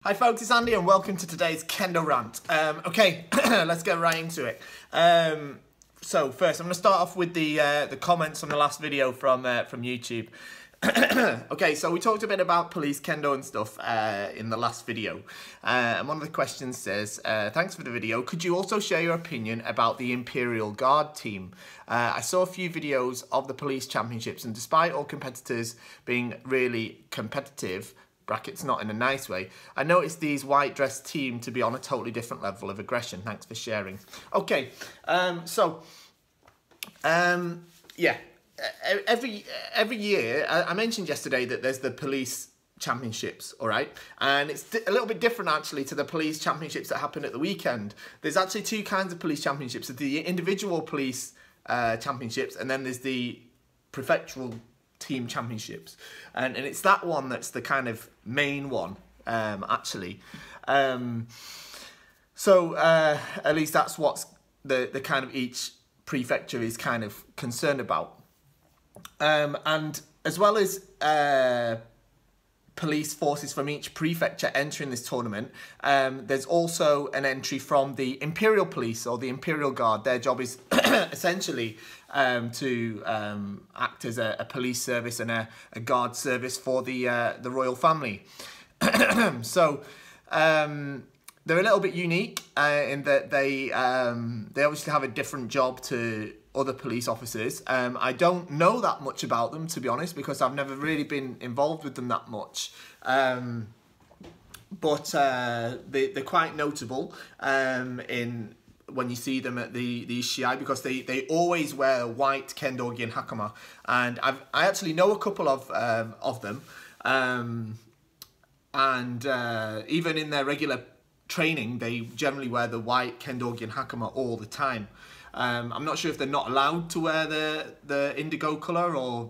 Hi folks, it's Andy and welcome to today's Kendo rant. Okay, let's get right into it. So first, I'm going to start off with the comments on the last video from YouTube. Okay, so we talked a bit about police kendo and stuff in the last video. And one of the questions says, thanks for the video. Could you also share your opinion about the Imperial Guard team? I saw a few videos of the police championships, and despite all competitors being really competitive, brackets not in a nice way, I noticed these white dress team to be on a totally different level of aggression. Thanks for sharing. Okay, yeah, every year, I mentioned yesterday that there's the police championships, all right, and it's a little bit different actually to the police championships that happen at the weekend. There's actually two kinds of police championships: there's the individual police championships, and then there's the prefectural team championships, and it's that one that's the kind of main one, actually. So at least that's what's the kind of each prefecture is kind of concerned about, and as well as police forces from each prefecture entering this tournament, there's also an entry from the Imperial Police or the Imperial Guard. Their job is essentially to act as a police service and a guard service for the royal family. So they're a little bit unique in that they obviously have a different job to other police officers. I don't know that much about them, to be honest, because I've never really been involved with them that much. But they're quite notable in when you see them at the Shiai, because they always wear white Kendo hakama, and I actually know a couple of them, and even in their regular training, they generally wear the white Kendo hakama all the time. I'm not sure if they're not allowed to wear the indigo colour, or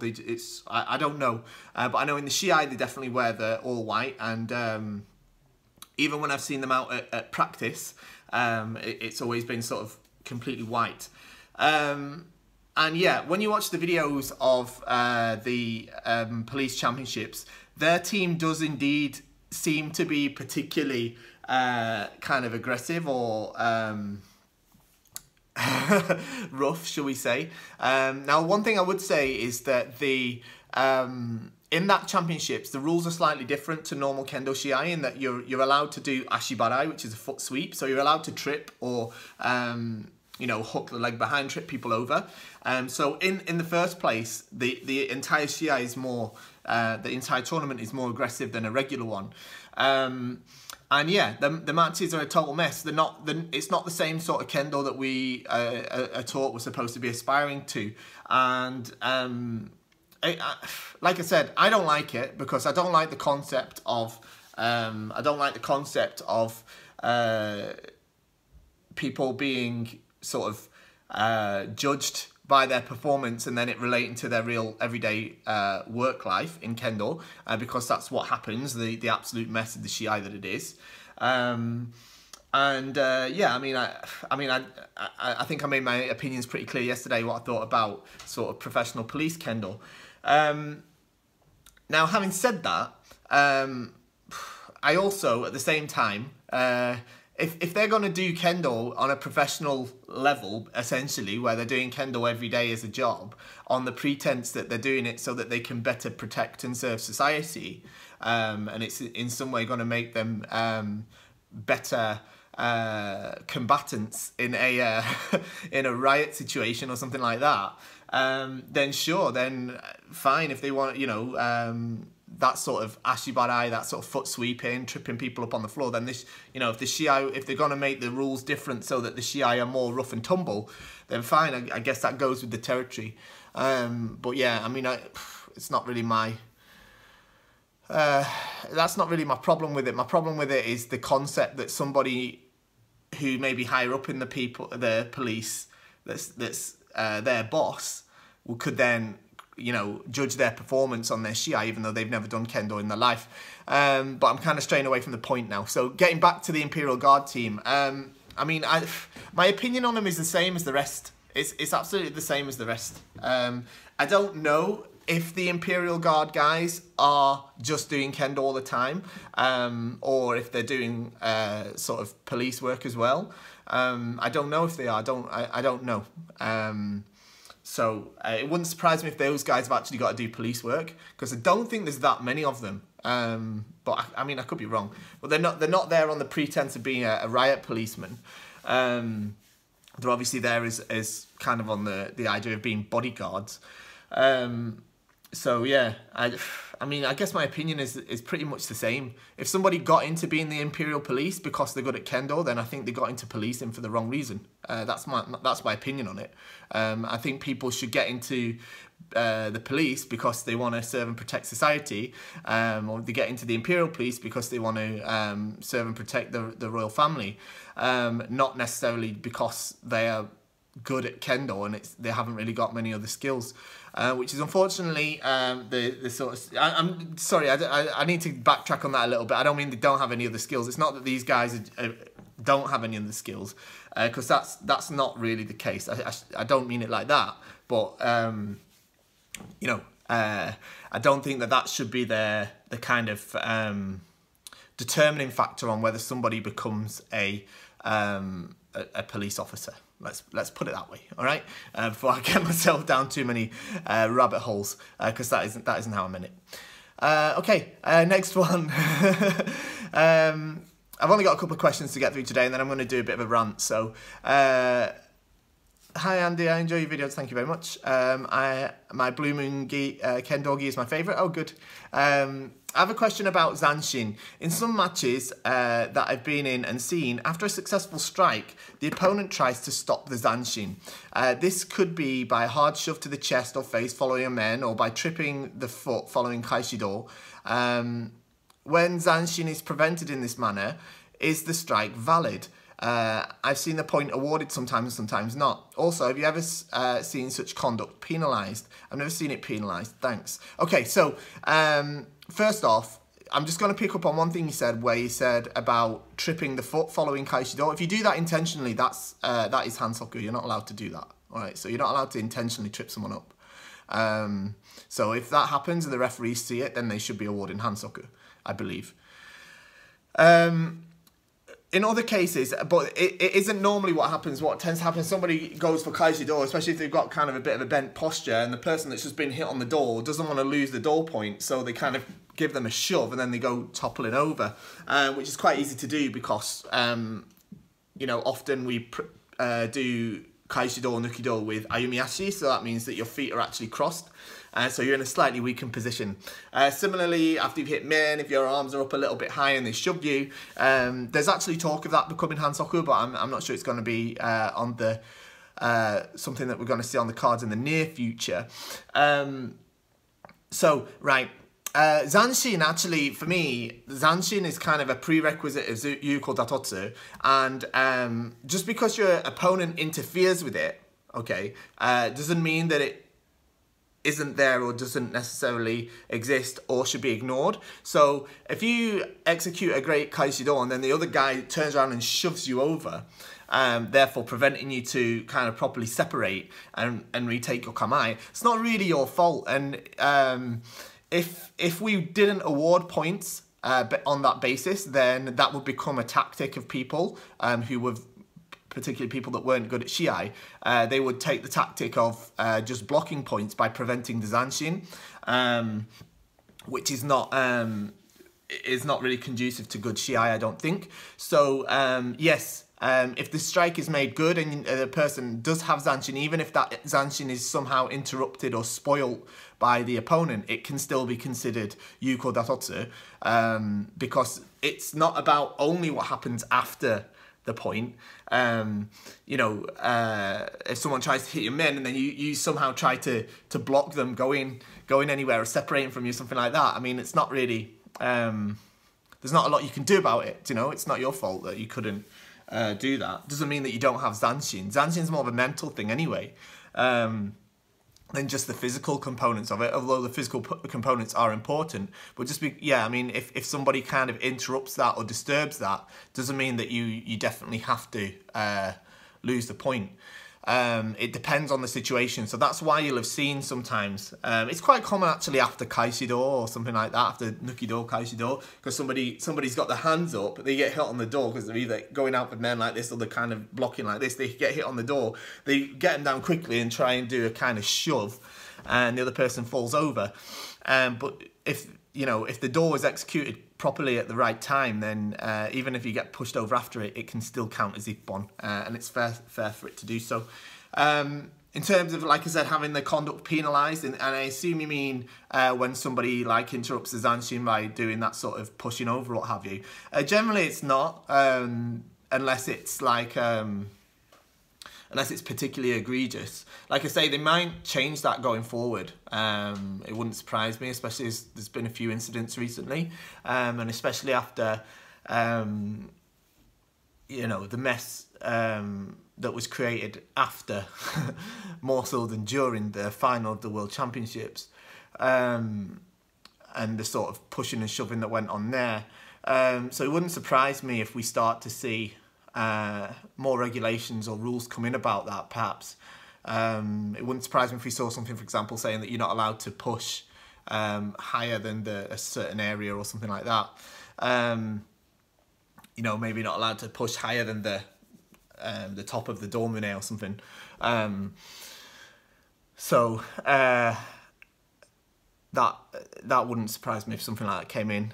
I don't know, but I know in the Shiai they definitely wear the all white, and even when I've seen them out at practice, it's always been sort of completely white. And yeah, when you watch the videos of the police championships, their team does indeed seem to be particularly kind of aggressive, or rough, shall we say. Now, one thing I would say is that in that championships, the rules are slightly different to normal Kendo Shiai, in that you're allowed to do ashibarai, which is a foot sweep. So you're allowed to trip or you know, hook the leg behind, trip people over. So in the first place, the entire Shiai is more, the entire tournament is more aggressive than a regular one. And yeah, the matches are a total mess. It's not the same sort of Kendo that we are taught we're supposed to be aspiring to. And like I said, I don't like it, because I don't like the concept of people being sort of judged by their performance and then it relating to their real everyday work life in Kendo, because that's what happens, the absolute mess of the Shiai that it is. Yeah, I think I made my opinions pretty clear yesterday, what I thought about sort of professional police Kendo. Now, having said that, I also, at the same time, if they're going to do Kendo on a professional level, essentially, where they're doing Kendo every day as a job, on the pretense that they're doing it so that they can better protect and serve society, and it's in some way going to make them better combatants in a in a riot situation or something like that, then sure, then fine. If they want, you know, that sort of ashibarai, that sort of foot sweeping, tripping people up on the floor, then this, you know, if the Shiai, if they're going to make the rules different so that the Shiai are more rough and tumble, then fine, I guess that goes with the territory. But yeah, I mean, it's not really my, that's not really my problem with it. My problem with it is the concept that somebody who may be higher up in the police, that's their boss, could then, you know, judge their performance on their Shiai, even though they've never done Kendo in their life. But I'm kind of straying away from the point now. So getting back to the Imperial Guard team, I mean, my opinion on them is the same as the rest. It's absolutely the same as the rest. I don't know if the Imperial Guard guys are just doing Kendo all the time, or if they're doing sort of police work as well. I don't know if they are. I don't know. So it wouldn't surprise me if those guys have actually got to do police work, because I don't think there's that many of them. But I mean, I could be wrong. But they're not there on the pretense of being a riot policeman. They're obviously there as kind of on the idea of being bodyguards. So yeah, I mean, I guess my opinion is pretty much the same. If somebody got into being the Imperial Police because they're good at Kendo, then I think they got into policing for the wrong reason. That's my opinion on it. I think people should get into the police because they want to serve and protect society, or they get into the Imperial Police because they want to serve and protect the royal family, not necessarily because they are good at Kendo and they haven't really got many other skills, which is unfortunately the sort of... I'm sorry, I need to backtrack on that a little bit. I don't mean they don't have any other skills. It's not that these guys don't have any other skills, because that's not really the case. I don't mean it like that, but you know, I don't think that should be the kind of determining factor on whether somebody becomes a police officer. Let's put it that way, all right? Before I get myself down too many rabbit holes, because that isn't how I meant it. Okay, next one. I've only got a couple of questions to get through today, and then I'm going to do a bit of a rant. So, hi Andy, I enjoy your videos. Thank you very much. My Blue Moon Kendo gi is my favourite. Oh, good. I have a question about Zanshin. In some matches that I've been in and seen, after a successful strike, the opponent tries to stop the Zanshin. This could be by a hard shove to the chest or face following a men, or by tripping the foot following Kaishido. When Zanshin is prevented in this manner, is the strike valid? I've seen the point awarded sometimes and sometimes not. Also, have you ever seen such conduct penalised? I've never seen it penalised. Thanks. Okay, so first off, I'm just going to pick up on one thing you said, where you said about tripping the foot following Kaishido. If you do that intentionally, that is Hansoku. You're not allowed to do that. All right, so you're not allowed to intentionally trip someone up. So if that happens and the referees see it, then they should be awarding Hansoku, I believe. In other cases, but it isn't normally what happens. What tends to happen is somebody goes for Kaishido, especially if they've got kind of a bit of a bent posture, and the person that's just been hit on the door doesn't want to lose the door point, so they kind of give them a shove and then they go toppling over, which is quite easy to do because, you know, often we do Kaishido or Nukido with Ayumiashi, so that means that your feet are actually crossed. So you're in a slightly weakened position. Similarly, after you've hit men, if your arms are up a little bit high and they shoved you, there's actually talk of that becoming Hansoku, but I'm not sure it's going to be on the something that we're going to see on the cards in the near future. So, right. Zanshin, actually, for me, Zanshin is kind of a prerequisite of Yuko Datotsu, and just because your opponent interferes with it, okay, doesn't mean that it isn't there or doesn't necessarily exist or should be ignored. So if you execute a great Kaishido and then the other guy turns around and shoves you over, therefore preventing you to kind of properly separate and retake your Kamae, it's not really your fault. And if we didn't award points on that basis, then that would become a tactic of people who were, particularly people that weren't good at Shiai. They would take the tactic of just blocking points by preventing the Zanshin, which is not really conducive to good Shiai, I don't think. So yes, if the strike is made good and the person does have Zanshin, even if that Zanshin is somehow interrupted or spoiled by the opponent, it can still be considered Yuko Datotsu, because it's not about only what happens after the point. You know, if someone tries to hit your men and then you somehow try to block them going anywhere or separating from you, something like that, I mean, it's not really, there's not a lot you can do about it, you know. It's not your fault that you couldn't do that. Doesn't mean that you don't have Zanshin. Zanshin's more of a mental thing anyway, than just the physical components of it, although the physical components are important. But just yeah, I mean, if somebody kind of interrupts that or disturbs that, doesn't mean that you definitely have to lose the point. It depends on the situation. So that's why you'll have seen sometimes, it's quite common actually after Kaishido or something like that, after Nukido, Kaishido, because somebody's got their hands up, they get hit on the door because they're either going out with men like this or they're kind of blocking like this. They get hit on the door, they get them down quickly and try and do a kind of shove, and the other person falls over. But if the door is executed properly at the right time, then even if you get pushed over after it, it can still count as ippon, and it's fair for it to do so. In terms of, like I said, having the conduct penalised, and I assume you mean when somebody like interrupts the zanshin by doing that sort of pushing over or what have you. Generally, it's not, unless it's like unless it's particularly egregious. Like I say, they might change that going forward. It wouldn't surprise me, especially as there's been a few incidents recently, and especially after, the mess that was created after, more so than during the final of the World Championships, and the sort of pushing and shoving that went on there. So it wouldn't surprise me if we start to see more regulations or rules come in about that, perhaps. It wouldn't surprise me if we saw something, for example, saying that you're not allowed to push higher than a certain area or something like that. Maybe not allowed to push higher than the top of the domine or something. That wouldn't surprise me if something like that came in.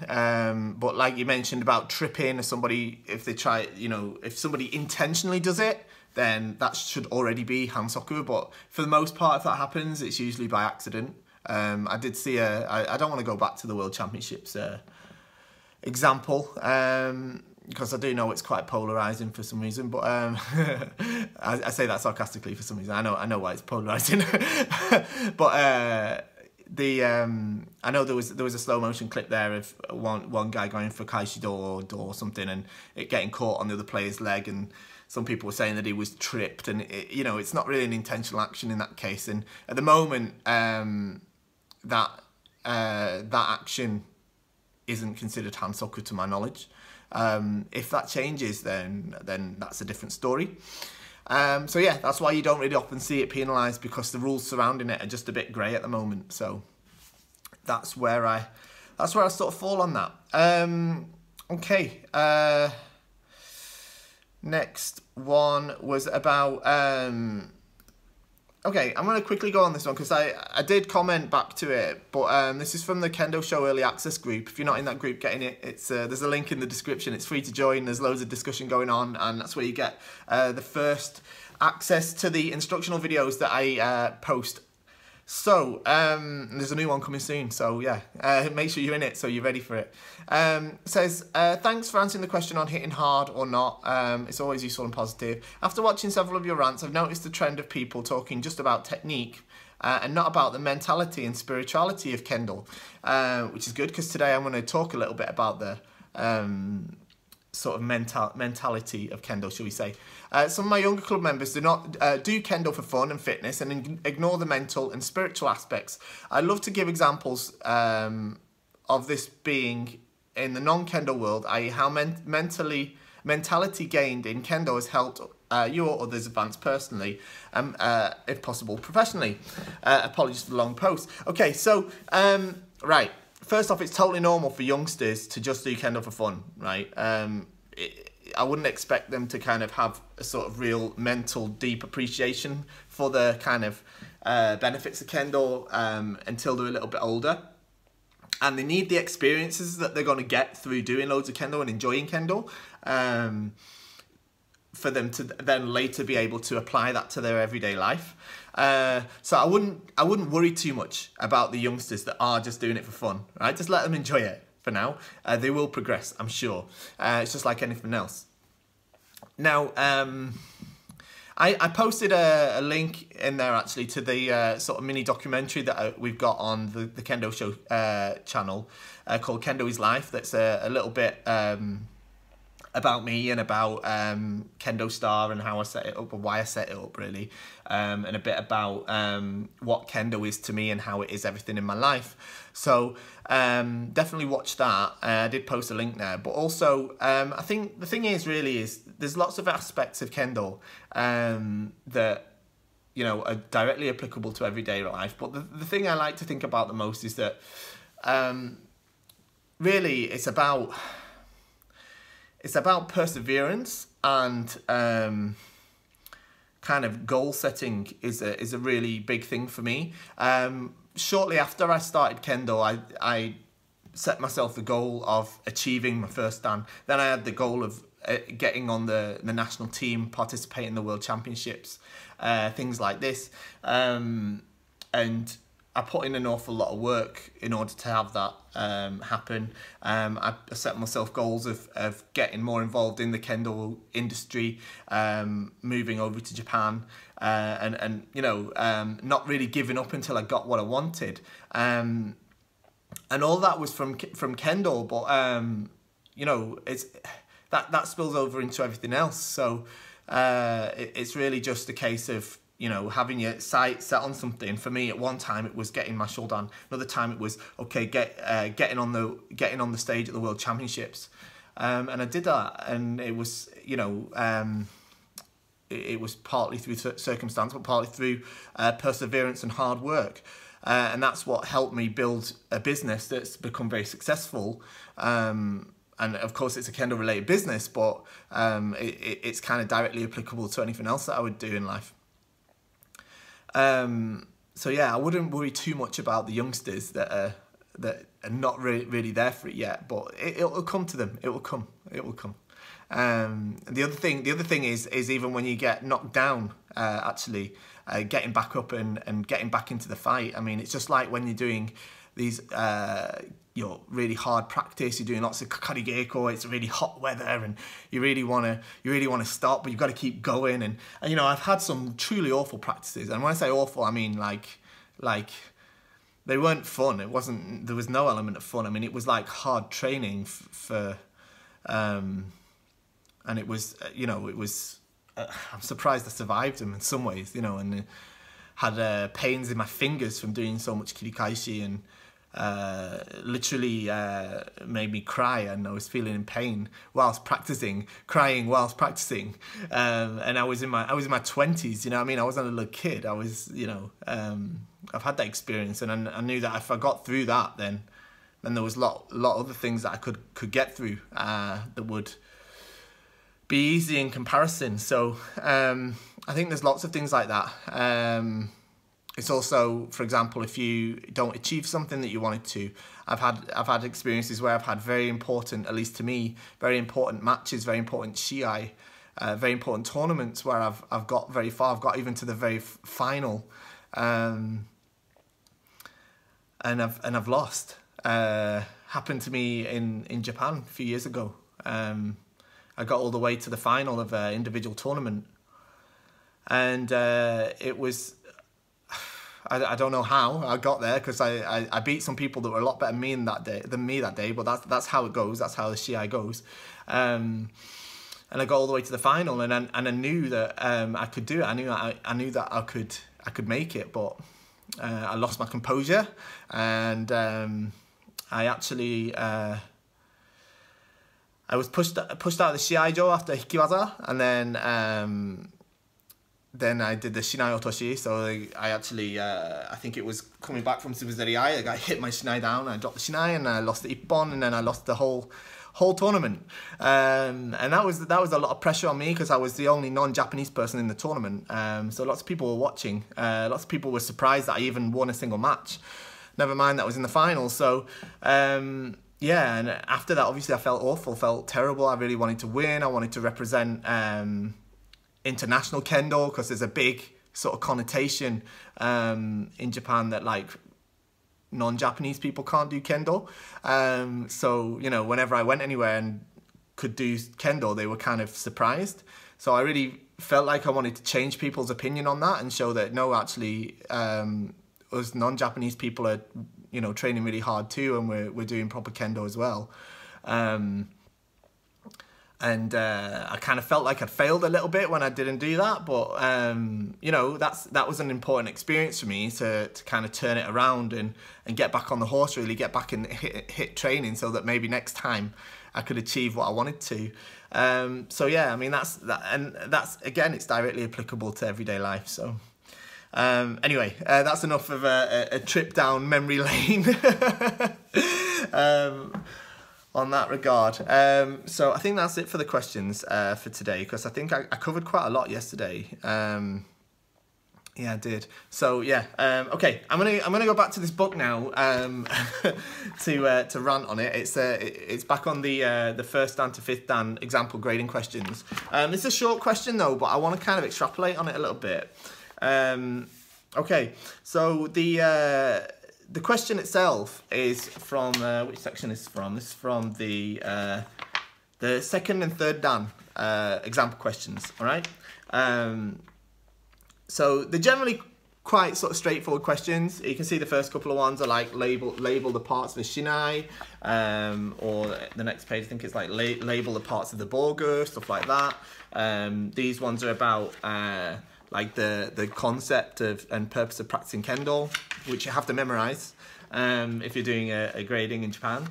But like you mentioned about tripping, or somebody, if they try, if somebody intentionally does it, then that should already be hansoku. But for the most part, if that happens, it's usually by accident. I did see I don't want to go back to the World Championships example, because I do know it's quite polarising for some reason, but I say that sarcastically for some reason. I know why it's polarising. But I know there was a slow motion clip there of one guy going for Kaishido or something, and it getting caught on the other player's leg, and some people were saying that he was tripped, and it's not really an intentional action in that case. And at the moment, that action isn't considered hansoku to my knowledge. If that changes, then that's a different story. So yeah, that's why you don't really often see it penalised, because the rules surrounding it are just a bit grey at the moment. So that's where I sort of fall on that. Okay. Next one was about okay, I'm going to quickly go on this one because I did comment back to it, but this is from the Kendo Show Early Access group. If you're not in that group, get in it. It's there's a link in the description. It's free to join. There's loads of discussion going on, and that's where you get the first access to the instructional videos that I post. So, there's a new one coming soon, so yeah, make sure you're in it so you're ready for it. It says, thanks for answering the question on hitting hard or not. It's always useful and positive. After watching several of your rants, I've noticed the trend of people talking just about technique and not about the mentality and spirituality of Kendo, which is good, because today I'm going to talk a little bit about the sort of mentality of Kendo, shall we say. Some of my younger club members do not do Kendo for fun and fitness and ignore the mental and spiritual aspects. I'd love to give examples of this being in the non-Kendo world, i.e. how mentality gained in Kendo has helped you or others advance personally, if possible, professionally. Apologies for the long post. Okay, so, right. First off, it's totally normal for youngsters to just do Kendo for fun, right? I wouldn't expect them to kind of have a sort of real mental deep appreciation for the kind of benefits of Kendo until they're a little bit older. And they need the experiences that they're going to get through doing loads of Kendo and enjoying Kendo for them to then later be able to apply that to their everyday life. So I wouldn't worry too much about the youngsters that are just doing it for fun, right? Just let them enjoy it for now. They will progress, I'm sure. It's just like anything else. Now, I posted a link in there actually to the sort of mini documentary that we've got on the Kendo Show channel called Kendo is Life. That's a little bit about me and about KendoStar and how I set it up and why I set it up, really, and a bit about what Kendo is to me and how it is everything in my life. So definitely watch that. I did post a link there, but also I think the thing is really is there's lots of aspects of Kendo that you know, are directly applicable to everyday life. But the thing I like to think about the most is that really it's about perseverance, and kind of goal setting is a really big thing for me. Shortly after I started Kendo, I set myself the goal of achieving my first dan. Then I had the goal of getting on the national team, participating in the World Championships, things like this. And I put in an awful lot of work in order to have that happen. I set myself goals of getting more involved in the Kendo industry, moving over to Japan, and you know, not really giving up until I got what I wanted. And all that was from Kendo, but you know, that spills over into everything else. So it's really just a case of, you know, having your sight set on something. For me, at one time it was getting my shoulder. Another time it was okay, getting on the stage at the World Championships, and I did that, and it was, you know, it was partly through circumstance, but partly through perseverance and hard work, and that's what helped me build a business that's become very successful. And of course, it's a Kendo related business, but it's kind of directly applicable to anything else that I would do in life. So yeah, I wouldn't worry too much about the youngsters that are not really there for it yet, but it'll come to them. It will come. The other thing is even when you get knocked down, actually getting back up and getting back into the fight. I mean, it's just like when you're doing these you know, really hard practice, you're doing lots of karigeko, it's really hot weather, and you really want to stop, but you've got to keep going. And you know, I've had some truly awful practices, and when I say awful, I mean like they weren't fun. There was no element of fun. I mean, it was like hard training for and it was, you know, it was I'm surprised I survived them in some ways, you know, and had pains in my fingers from doing so much kirikaishi, and literally made me cry, and I was feeling in pain whilst practicing, crying whilst practicing, and I was in my 20s, you know what I mean? I wasn't a little kid. I was, you know, I've had that experience, and I knew that if I got through that, then there was a lot of other things that I could get through that would be easy in comparison. So I think there's lots of things like that. It's also, for example, if you don't achieve something that you wanted to, I've had experiences where I've had very important, at least to me, very important matches, very important Shiai, very important tournaments where I've got very far. I've got even to the very final, and I've lost. Happened to me in Japan a few years ago. I got all the way to the final of an individual tournament, and it was. I don't know how I got there, because I beat some people that were a lot better than me that day, but that's how it goes. That's how the Shiai goes. And I got all the way to the final, and I knew that I could do it. I knew that I could make it, but I lost my composure, and I actually I was pushed out of the Shiai-jo after Hikiwaza, and then I did the Shinai Otoshi. So I actually, I think it was coming back from Subazeri, I got hit my Shinai down, I dropped the Shinai, and I lost the Ippon, and then I lost the whole tournament. And that was a lot of pressure on me, because I was the only non-Japanese person in the tournament. So lots of people were watching. Lots of people were surprised that I even won a single match. Never mind that I was in the final. So yeah, and after that, obviously I felt awful, felt terrible. I really wanted to win. I wanted to represent international Kendo, because there's a big sort of connotation in Japan that like non-Japanese people can't do Kendo. So, you know, whenever I went anywhere and could do Kendo, they were kind of surprised. So I really felt like I wanted to change people's opinion on that and show that no, actually, us non-Japanese people are, you know, training really hard too, and we're doing proper Kendo as well. And I kind of felt like I'd failed a little bit when I didn't do that, but you know, that was an important experience for me to kind of turn it around and get back on the horse, really get back and hit training, so that maybe next time I could achieve what I wanted to. So yeah, I mean, that's again, it's directly applicable to everyday life. So Anyway, that's enough of a trip down memory lane on that regard. So I think that's it for the questions for today, because I think I covered quite a lot yesterday. Yeah, I did. So yeah, okay. I'm gonna go back to this book now to rant on it. It's back on the first dan to fifth dan example grading questions. It's a short question though, but I want to kind of extrapolate on it a little bit. Okay, so the question itself is from which section is this from? This is from the second and third dan example questions. All right. So they're generally quite sort of straightforward questions. You can see the first couple of ones are like label the parts of the Shiai, or the next page I think it's like label the parts of the Borgu, stuff like that. These ones are about like the concept of and purpose of practicing Kendo, which you have to memorize if you're doing a grading in Japan.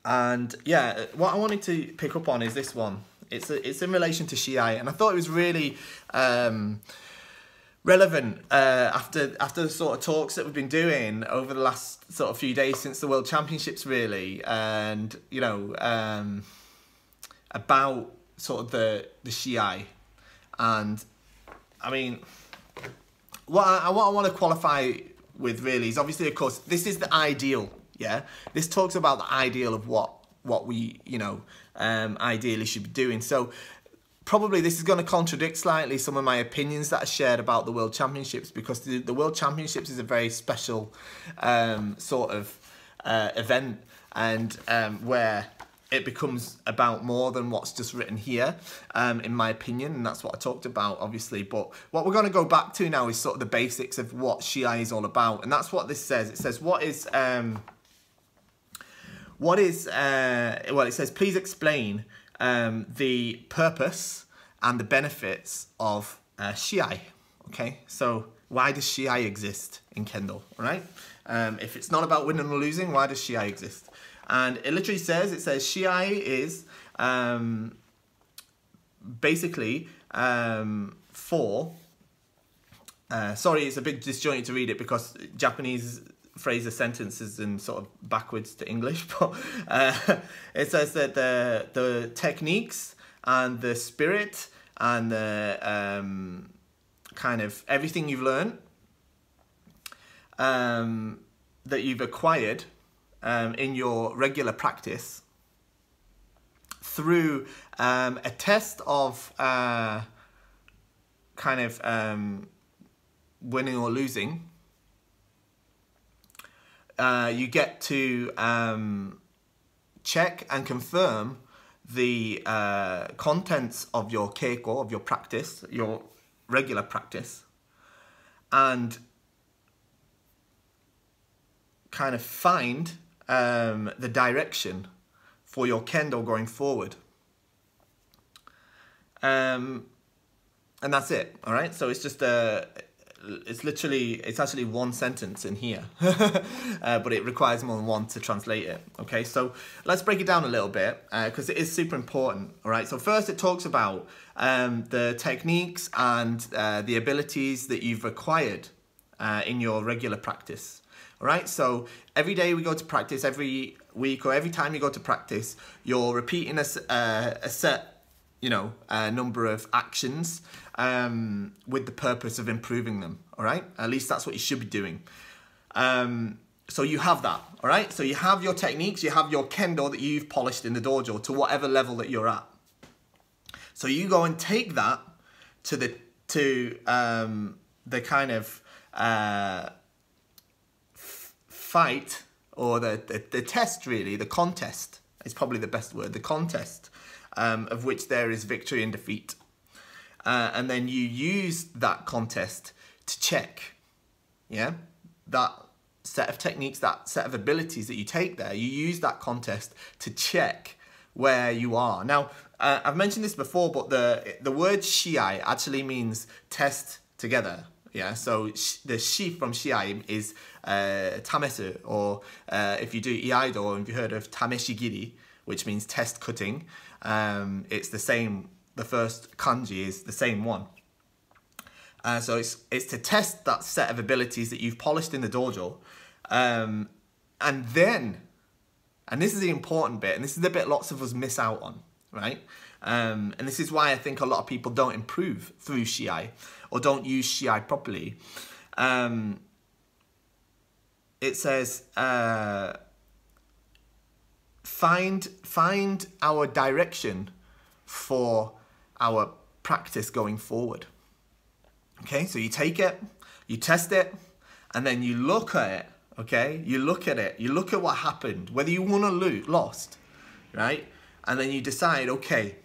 And yeah, what I wanted to pick up on is this one. It's in relation to Shiai, and I thought it was really relevant after the sort of talks that we've been doing over the last sort of few days since the World Championships, really, and you know, about sort of the Shiai. And I mean, what I want to qualify with really is obviously, of course, this is the ideal. Yeah, this talks about the ideal of what we, you know, ideally should be doing. So probably this is going to contradict slightly some of my opinions that I shared about the World Championships, because the World Championships is a very special sort of event, and where it becomes about more than what's just written here, in my opinion, and that's what I talked about, obviously. But what we're going to go back to now is sort of the basics of what Shiai is all about, and that's what this says. It says, well, it says, please explain the purpose and the benefits of Shiai. Okay, so why does Shiai exist in Kendo, all right? If it's not about winning or losing, why does Shiai exist? And it literally says, Shiai is basically for, sorry, it's a bit disjointed to read it because Japanese phrase the sentences in sort of backwards to English, but it says that the techniques and the spirit and the kind of everything you've learned that you've acquired in your regular practice through a test of kind of winning or losing, you get to check and confirm the contents of your keiko, of your practice, your regular practice, and kind of find the direction for your kendo going forward. And that's it, all right? So it's just it's actually one sentence in here, but it requires more than one to translate it. Okay, so let's break it down a little bit because it is super important. All right, so first it talks about the techniques and the abilities that you've acquired in your regular practice. All right, so every day we go to practice, every week or every time you go to practice, you're repeating a set, you know, number of actions with the purpose of improving them, all right? At least that's what you should be doing. So you have that, all right? So you have your techniques, you have your kendo that you've polished in the dojo to whatever level that you're at. So you go and take that to the kind of fight, or the test, really, the contest is probably the best word, the contest of which there is victory and defeat. And then you use that contest to check, yeah, that set of techniques, that set of abilities that you take there, you use that contest to check where you are. Now, I've mentioned this before, but the word Shiai actually means test together. Yeah, so the shi from Shiai is tamesu, or if you do iaido, or if you heard of tameshigiri, which means test cutting, it's the same. The first kanji is the same one. So it's to test that set of abilities that you've polished in the dojo. And then, and this is the important bit, and this is the bit lots of us miss out on, right? And this is why I think a lot of people don't improve through Shiai or don't use Shiai properly. It says, find our direction for our practice going forward. Okay, so you take it, you test it, and then you look at it, okay? You look at it, you look at what happened, whether you won or lost, right? And then you decide, okay,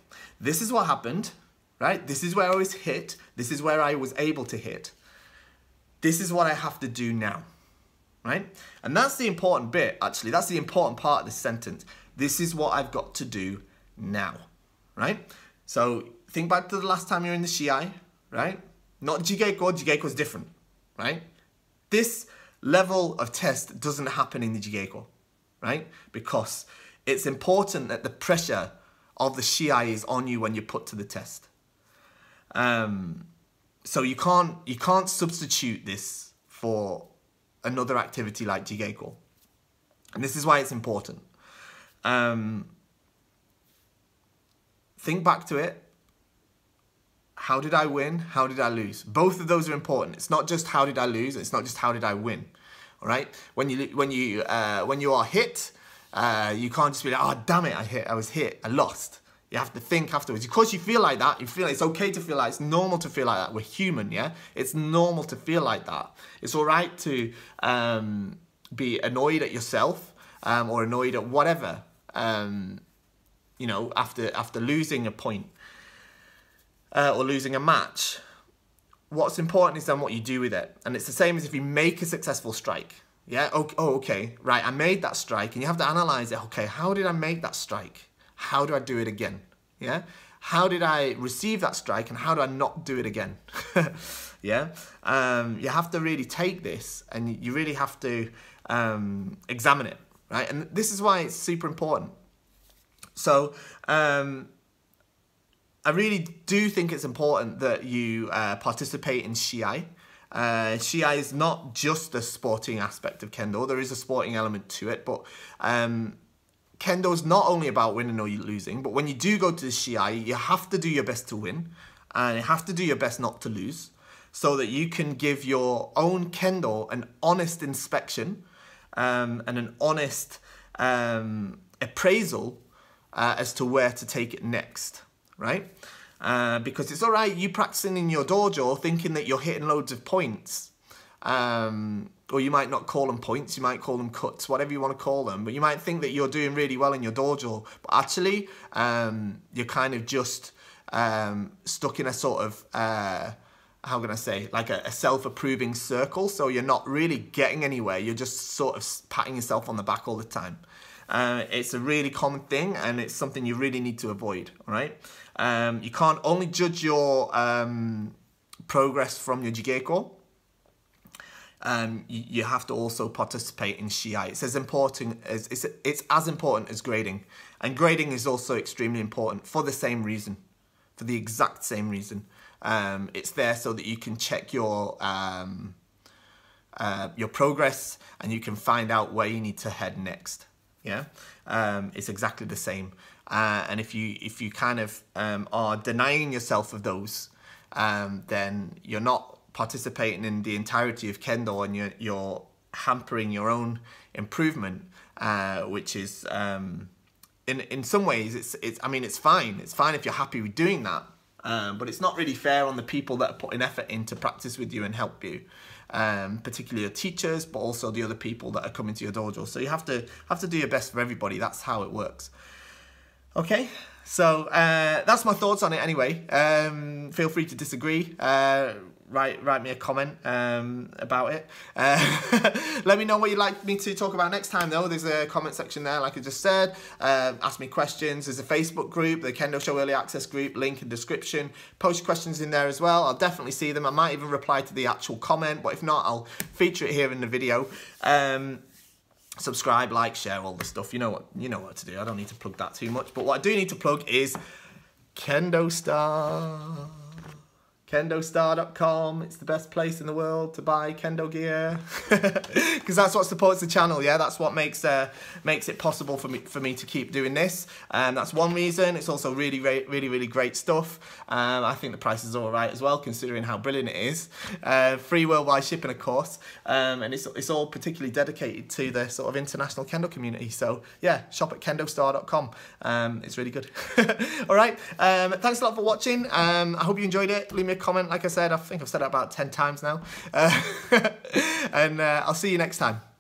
this is what happened, right? This is where I was hit. This is where I was able to hit. This is what I have to do now, right? And that's the important bit, actually. That's the important part of this sentence. This is what I've got to do now, right? So think back to the last time you're in the Shiai, right? Not Jigeko. Jigeko's different, right? This level of test doesn't happen in the Jigeko, right? Because it's important that the pressure of the Shiai is on you when you're put to the test. So you can't substitute this for another activity like Jigeko. And this is why it's important. Think back to it. How did I win? How did I lose? Both of those are important. It's not just how did I lose. It's not just how did I win. All right. When you are hit, you can't just be like, oh damn it, I was hit, I lost. You have to think afterwards. Of course, you feel like that. You feel it's okay to feel like it's normal to feel like that. We're human, yeah. It's normal to feel like that. It's all right to be annoyed at yourself or annoyed at whatever. You know, after losing a point. Or losing a match, what's important is then what you do with it. And it's the same as if you make a successful strike. Yeah, oh, okay, right, I made that strike, and you have to analyze it. Okay, how did I make that strike? How do I do it again? Yeah, how did I receive that strike, and how do I not do it again? Yeah, you have to really take this, and you really have to examine it, right? And this is why it's super important. So, I really do think it's important that you participate in Shiai. Shiai is not just the sporting aspect of Kendo. There is a sporting element to it, but Kendo is not only about winning or losing, but when you do go to the Shiai, you have to do your best to win, and you have to do your best not to lose, so that you can give your own Kendo an honest inspection and an honest appraisal as to where to take it next. Right? Because it's all right you practicing in your dojo thinking that you're hitting loads of points. Or you might not call them points, you might call them cuts, whatever you want to call them. But you might think that you're doing really well in your dojo. But actually, you're kind of just stuck in a sort of, how can I say, like a self-approving circle. So you're not really getting anywhere. You're just sort of patting yourself on the back all the time. It's a really common thing, and it's something you really need to avoid, all right? You can't only judge your progress from your Jigeko. You have to also participate in Shiai. It's as important as grading, and grading is also extremely important for the same reason, for the exact same reason. It's there so that you can check your progress, and you can find out where you need to head next. Yeah, it's exactly the same. And if you kind of are denying yourself of those, then you're not participating in the entirety of Kendo, and you're hampering your own improvement, which is in some ways I mean it's fine if you're happy with doing that, but it's not really fair on the people that are putting effort in to practice with you and help you. Particularly your teachers, but also the other people that are coming to your dojo. So you have to do your best for everybody. That's how it works. Okay, so that's my thoughts on it anyway. Feel free to disagree. Write me a comment about it. Let me know what you'd like me to talk about next time, though. There's a comment section there, like I just said. Ask me questions. There's a Facebook group, the Kendo Show Early Access group, link in description. Post your questions in there as well. I'll definitely see them. I might even reply to the actual comment, but if not, I'll feature it here in the video. Subscribe, like, share, all the stuff. You know what to do. I don't need to plug that too much. But what I do need to plug is KendoStar. KendoStar.com. It's the best place in the world to buy kendo gear, because that's what supports the channel. Yeah, that's what makes it possible for me to keep doing this. And that's one reason. It's also really great stuff. I think the price is all right as well, considering how brilliant it is. Free worldwide shipping, of course, and it's all particularly dedicated to the sort of international kendo community. So yeah, shop at KendoStar.com. It's really good. All right. Thanks a lot for watching. I hope you enjoyed it. Leave me a comment. Like I said, I think I've said it about 10 times now. And I'll see you next time.